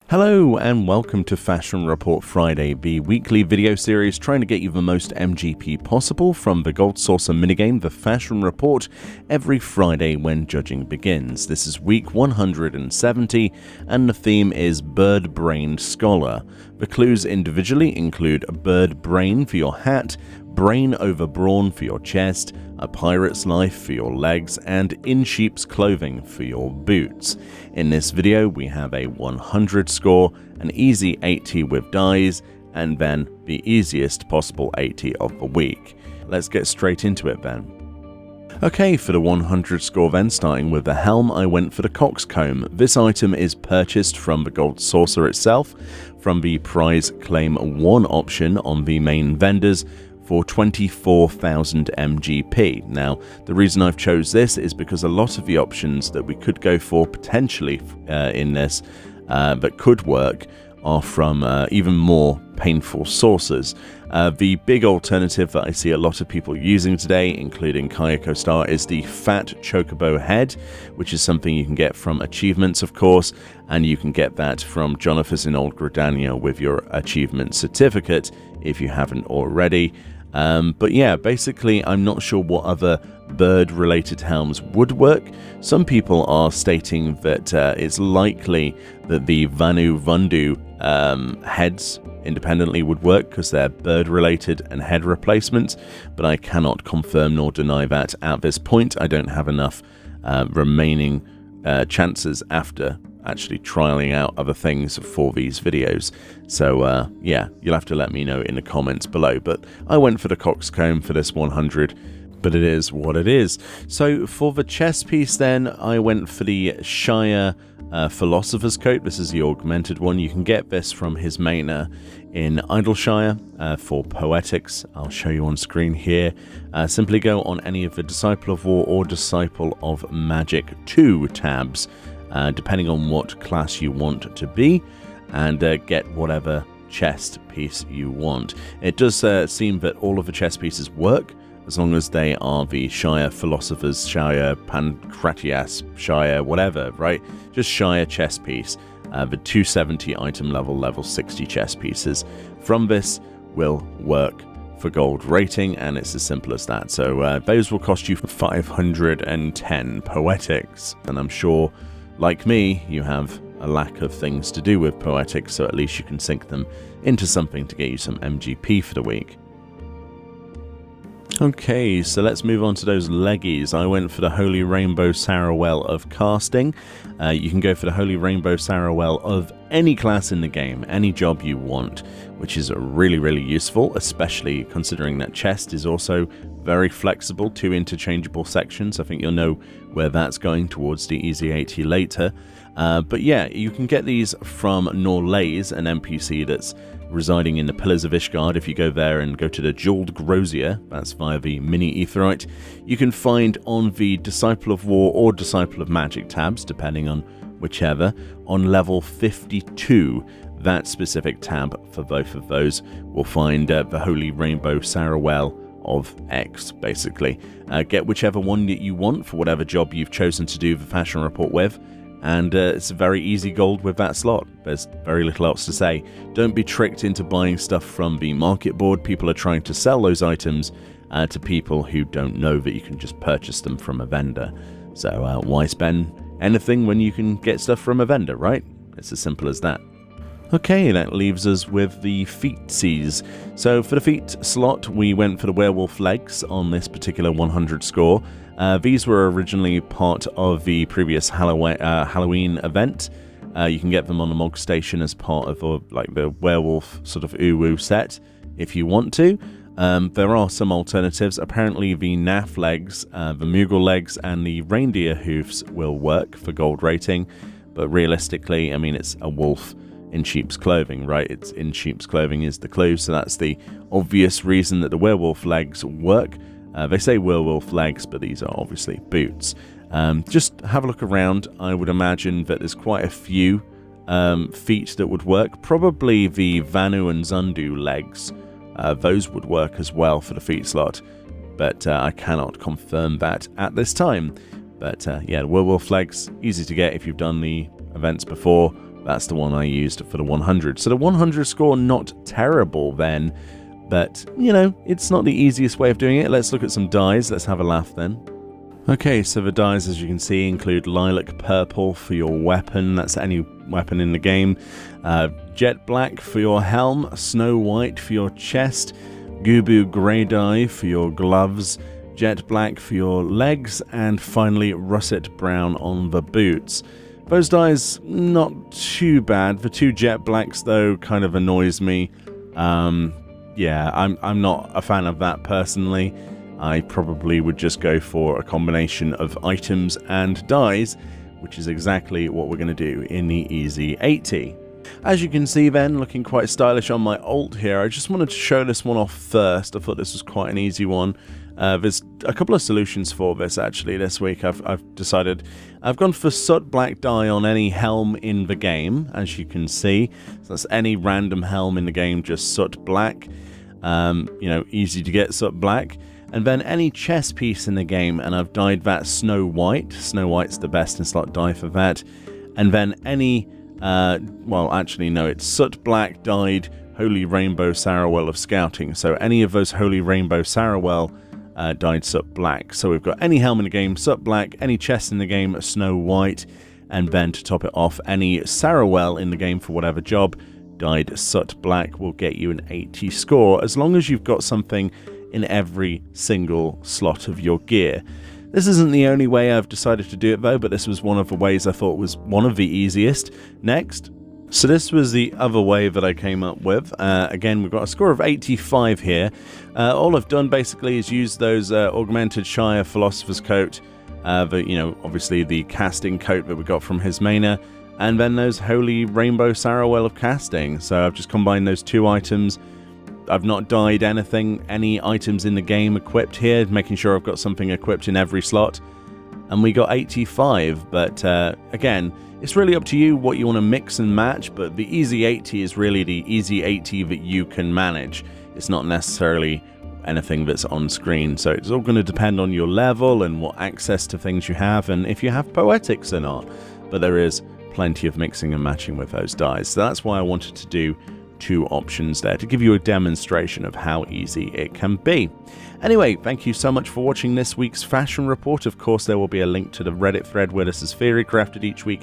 Hello and welcome to Fashion Report Friday, the weekly video series trying to get you the most MGP possible from the Gold Saucer minigame, the Fashion Report, every Friday when judging begins. This is week 170 and the theme is Birdbrained Scholar. The clues individually include bird brain for your hat, brain over brawn for your chest, a pirate's life for your legs, and in sheep's clothing for your boots. In this video we have a 100 score, an easy 80 with dies, and then the easiest possible 80 of the week. Let's get straight into it then. Okay, for the 100 score then, starting with the helm, I went for the coxcomb. This item is purchased from the Gold Saucer itself, from the prize claim 1 option on the main vendors, for 24,000 MGP. Now, the reason I've chose this is because a lot of the options that we could go for potentially in this that could work are from even more painful sources. The big alternative that I see a lot of people using today, including Kayako Star, is the Fat Chocobo Head, which is something you can get from achievements, of course, and you can get that from Jonathan in Old Gridania with your achievement certificate if you haven't already. But yeah, basically I'm not sure what other bird-related helms would work. Some people are stating that it's likely that the Vanu Vundu heads independently would work because they're bird-related and head replacements, but I cannot confirm nor deny that at this point. I don't have enough remaining chances after actually trialing out other things for these videos. So yeah, you'll have to let me know in the comments below. But I went for the coxcomb for this 100, but it is what it is. So for the chest piece then, I went for the Shire Philosopher's Coat. This is the augmented one. You can get this from his mainer in Idleshire for Poetics. I'll show you on screen here. Simply go on any of the Disciple of War or Disciple of Magic 2 tabs, depending on what class you want to be, and get whatever chest piece you want. It does seem that all of the chest pieces work as long as they are the Shire Philosopher's, Shire Pancratias, Shire whatever, right? Just Shire chest piece. The 270 item level 60 chest pieces from this will work for gold rating, and it's as simple as that. So those will cost you 510 Poetics, and I'm sure, like me, you have a lack of things to do with Poetics, so at least you can sink them into something to get you some MGP for the week. Okay, so let's move on to those leggies. I went for the Holy Rainbow Sarawell of casting. You can go for the Holy Rainbow Sarawell of any class in the game, any job you want, which is really useful, especially considering that chest is also very flexible, 2 interchangeable sections. I think you'll know where that's going towards the Easy 80 later. But yeah, you can get these from Norlays, an NPC that's residing in the Pillars of Ishgard. If you go there and go to the Jeweled Grosier, that's via the Mini Aetheryte, you can find on the Disciple of War or Disciple of Magic tabs, depending on whichever, on level 52, that specific tab for both of those will find the Holy Rainbow Sarawell of X, basically. Get whichever one that you want for whatever job you've chosen to do the Fashion Report with, and it's a very easy gold with that slot. There's very little else to say. Don't be tricked into buying stuff from the market board. People are trying to sell those items to people who don't know that you can just purchase them from a vendor. So why spend anything when you can get stuff from a vendor, right? It's as simple as that. Okay, that leaves us with the feetsies. So for the feet slot, we went for the werewolf legs on this particular 100 score. These were originally part of the previous Halloween event. You can get them on the Mog Station as part of the werewolf sort of uwu set if you want to. There are some alternatives. Apparently the Naff legs, the Moogle legs, and the reindeer hoofs will work for gold rating. But realistically, I mean, it's a wolf in sheep's clothing, right? It's in sheep's clothing is the clue, so that's the obvious reason that the werewolf legs work. They say werewolf legs, but these are obviously boots. Just have a look around. I would imagine that there's quite a few feet that would work. Probably the Vanu and Zundu legs. Those would work as well for the feet slot, but I cannot confirm that at this time. But yeah, the werewolf legs, easy to get if you've done the events before. That's the one I used for the 100. So the 100 score, not terrible then, but, you know, it's not the easiest way of doing it. Let's look at some dyes. Let's have a laugh then. Okay, so the dyes, as you can see, include lilac purple for your weapon. That's any weapon in the game. Jet black for your helm. Snow white for your chest. Gubu grey dye for your gloves. Jet black for your legs. And finally, russet brown on the boots. Those dyes, not too bad. The 2 jet blacks, though, kind of annoys me. Yeah, I'm not a fan of that personally. I probably would just go for a combination of items and dyes, which is exactly what we're going to do in the Easy 80. As you can see then, looking quite stylish on my alt here, I just wanted to show this one off first. I thought this was quite an easy one. There's a couple of solutions for this actually this week. I've decided I've gone for soot black dye on any helm in the game, as you can see. So that's any random helm in the game, just soot black. You know, easy to get soot black. And then any chest piece in the game, and I've dyed that snow white. Snow white's the best in slot dye for that. And then any, well, actually, no, it's soot black dyed Holy Rainbow Sarawell of Scouting. So any of those Holy Rainbow Sarawell dyed soot black. So we've got any helm in the game, soot black, any chest in the game, snow white. And then to top it off, any Sarawell in the game for whatever job, dyed soot black will get you an 80 score, as long as you've got something in every single slot of your gear. This isn't the only way I've decided to do it though, but this was one of the ways I thought was one of the easiest. Next. So this was the other way that I came up with. Again, we've got a score of 85 here. All I've done basically is use those Augmented Shire Philosopher's Coat, you know, obviously the casting coat that we got from Hismena, and then those Holy Rainbow Sarawell of Casting. So I've just combined those 2 items. I've not dyed anything, any items in the game equipped here, making sure I've got something equipped in every slot. And we got 85, but again, it's really up to you what you want to mix and match, but the Easy 80 is really the Easy 80 that you can manage. It's not necessarily anything that's on screen, so it's all going to depend on your level and what access to things you have, and if you have poetics or not. But there is plenty of mixing and matching with those dyes, so that's why I wanted to do 2 options there to give you a demonstration of how easy it can be. Anyway, thank you so much for watching this week's Fashion Report. Of course, there will be a link to the Reddit thread where this is theory crafted each week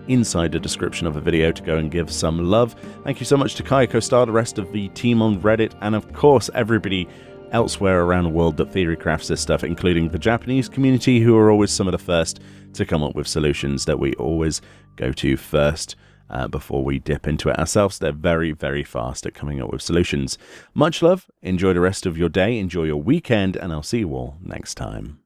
inside the description of the video to go and give some love. Thank you so much to Kayako Star, the rest of the team on Reddit, and of course everybody elsewhere around the world that theory crafts this stuff, including the Japanese community, who are always some of the first to come up with solutions that we always go to first. Before we dip into it ourselves. They're very, very fast at coming up with solutions. Much love, enjoy the rest of your day, enjoy your weekend, and I'll see you all next time.